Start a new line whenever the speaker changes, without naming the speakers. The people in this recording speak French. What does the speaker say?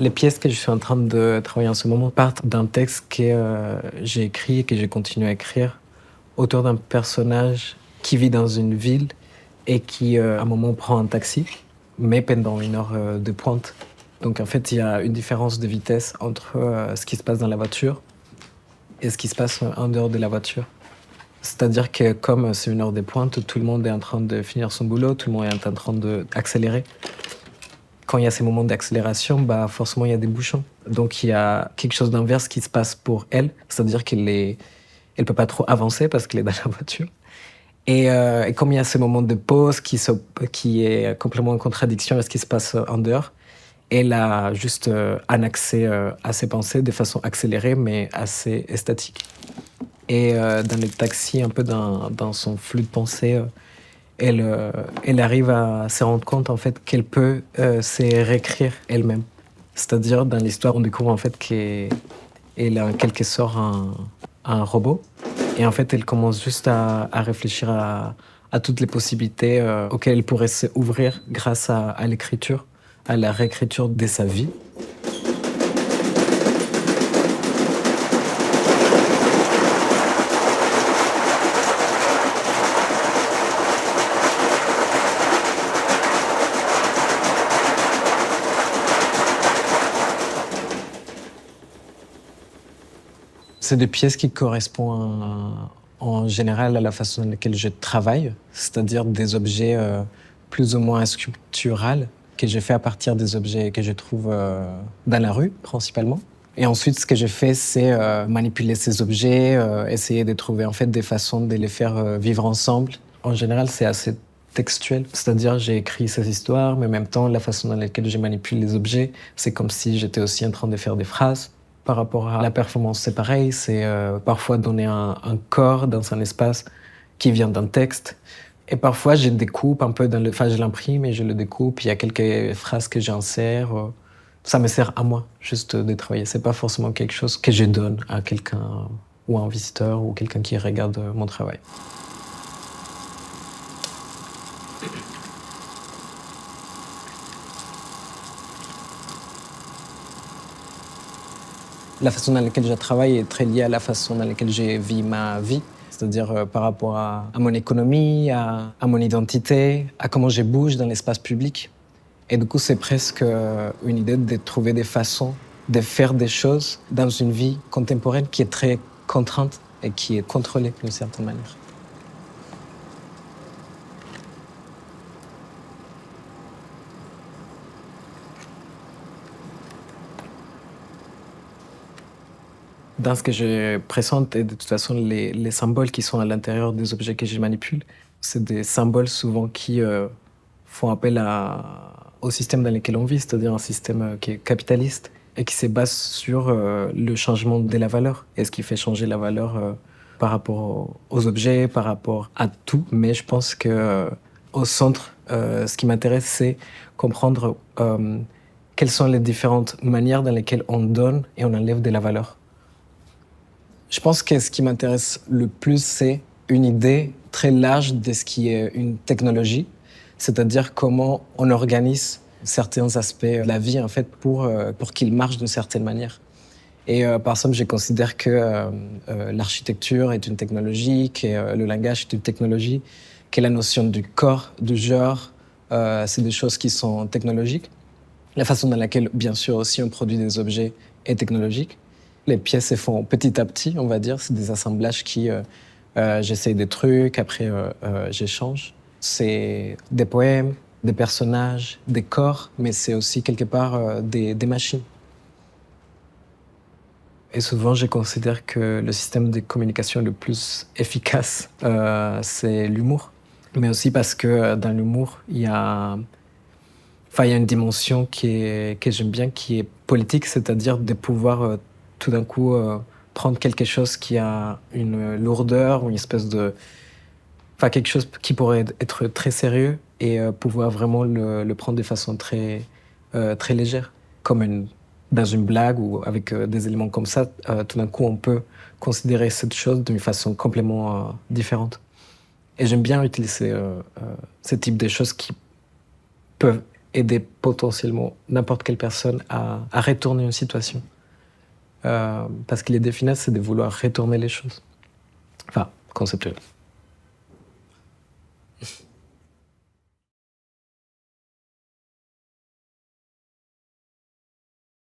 Les pièces que je suis en train de travailler en ce moment partent d'un texte que j'ai écrit et que j'ai continué à écrire autour d'un personnage qui vit dans une ville et qui, à un moment, prend un taxi, mais pendant une heure de pointe. Donc, en fait, il y a une différence de vitesse entre ce qui se passe dans la voiture et ce qui se passe en dehors de la voiture. C'est-à-dire que comme c'est une heure de pointe, tout le monde est en train de finir son boulot, tout le monde est en train d'accélérer. Quand il y a ces moments d'accélération, bah, forcément, il y a des bouchons. Donc, il y a quelque chose d'inverse qui se passe pour elle, c'est-à-dire elle peut pas trop avancer parce qu'elle est dans la voiture. Et comme il y a ce moment de pause qui est complètement en contradiction avec ce qui se passe en dehors, elle a juste un accès à ses pensées de façon accélérée, mais assez statique. Et dans le taxi, un peu dans son flux de pensée, elle arrive à se rendre compte en fait qu'elle peut se réécrire elle-même. C'est-à-dire dans l'histoire, on découvre en fait qu'elle est en quelque sorte un robot. Et en fait, elle commence juste à réfléchir à toutes les possibilités auxquelles elle pourrait s'ouvrir grâce à l'écriture, à la réécriture de sa vie. C'est des pièces qui correspondent en général à la façon dans laquelle je travaille, c'est-à-dire des objets plus ou moins sculpturaux que je fais à partir des objets que je trouve dans la rue, principalement. Et ensuite, ce que je fais, c'est manipuler ces objets, essayer de trouver en fait des façons de les faire vivre ensemble. En général, c'est assez textuel, c'est-à-dire j'ai écrit ces histoires, mais en même temps, la façon dans laquelle je manipule les objets, c'est comme si j'étais aussi en train de faire des phrases. Par rapport à la performance, c'est pareil, c'est parfois donner un corps dans un espace qui vient d'un texte. Et parfois, je découpe un peu enfin, je l'imprime et je le découpe. Il y a quelques phrases que j'insère. Ça me sert à moi, juste de travailler. C'est pas forcément quelque chose que je donne à quelqu'un ou à un visiteur ou quelqu'un qui regarde mon travail. La façon dans laquelle je travaille est très liée à la façon dans laquelle j'ai vis ma vie. C'est-à-dire par rapport à mon économie, à mon identité, à comment je bouge dans l'espace public. Et du coup, c'est presque une idée de trouver des façons de faire des choses dans une vie contemporaine qui est très contrainte et qui est contrôlée d'une certaine manière. Dans ce que je présente, et de toute façon, les symboles qui sont à l'intérieur des objets que je manipule, c'est des symboles souvent qui font appel au système dans lequel on vit, c'est-à-dire un système qui est capitaliste et qui se base sur le changement de la valeur. Et ce qui fait changer la valeur par rapport aux objets, par rapport à tout. Mais je pense que au centre, ce qui m'intéresse, c'est comprendre quelles sont les différentes manières dans lesquelles on donne et on enlève de la valeur. Je pense que ce qui m'intéresse le plus, c'est une idée très large de ce qui est une technologie, c'est-à-dire comment on organise certains aspects de la vie en fait pour qu'ils marchent d'une certaine manière. Et par exemple, je considère que l'architecture est une technologie, que le langage est une technologie, que la notion du corps, du genre, c'est des choses qui sont technologiques. La façon dans laquelle, bien sûr, aussi on produit des objets est technologique. Les pièces se font petit à petit, on va dire. C'est des assemblages qui, j'essaye des trucs, après j'échange. C'est des poèmes, des personnages, des corps, mais c'est aussi quelque part des machines. Et souvent, je considère que le système de communication le plus efficace, c'est l'humour. Mais aussi parce que dans l'humour, il y a une dimension que j'aime bien, qui est politique, c'est-à-dire de pouvoir tout d'un coup prendre quelque chose qui a une lourdeur ou une espèce de... Enfin, quelque chose qui pourrait être très sérieux et pouvoir vraiment le prendre de façon très légère. Dans une blague ou avec des éléments comme ça, tout d'un coup, on peut considérer cette chose d'une façon complètement différente. Et j'aime bien utiliser ce type de choses qui peuvent aider potentiellement n'importe quelle personne à retourner une situation. Parce que l'idée finale, c'est de vouloir retourner les choses. Enfin, conceptuel.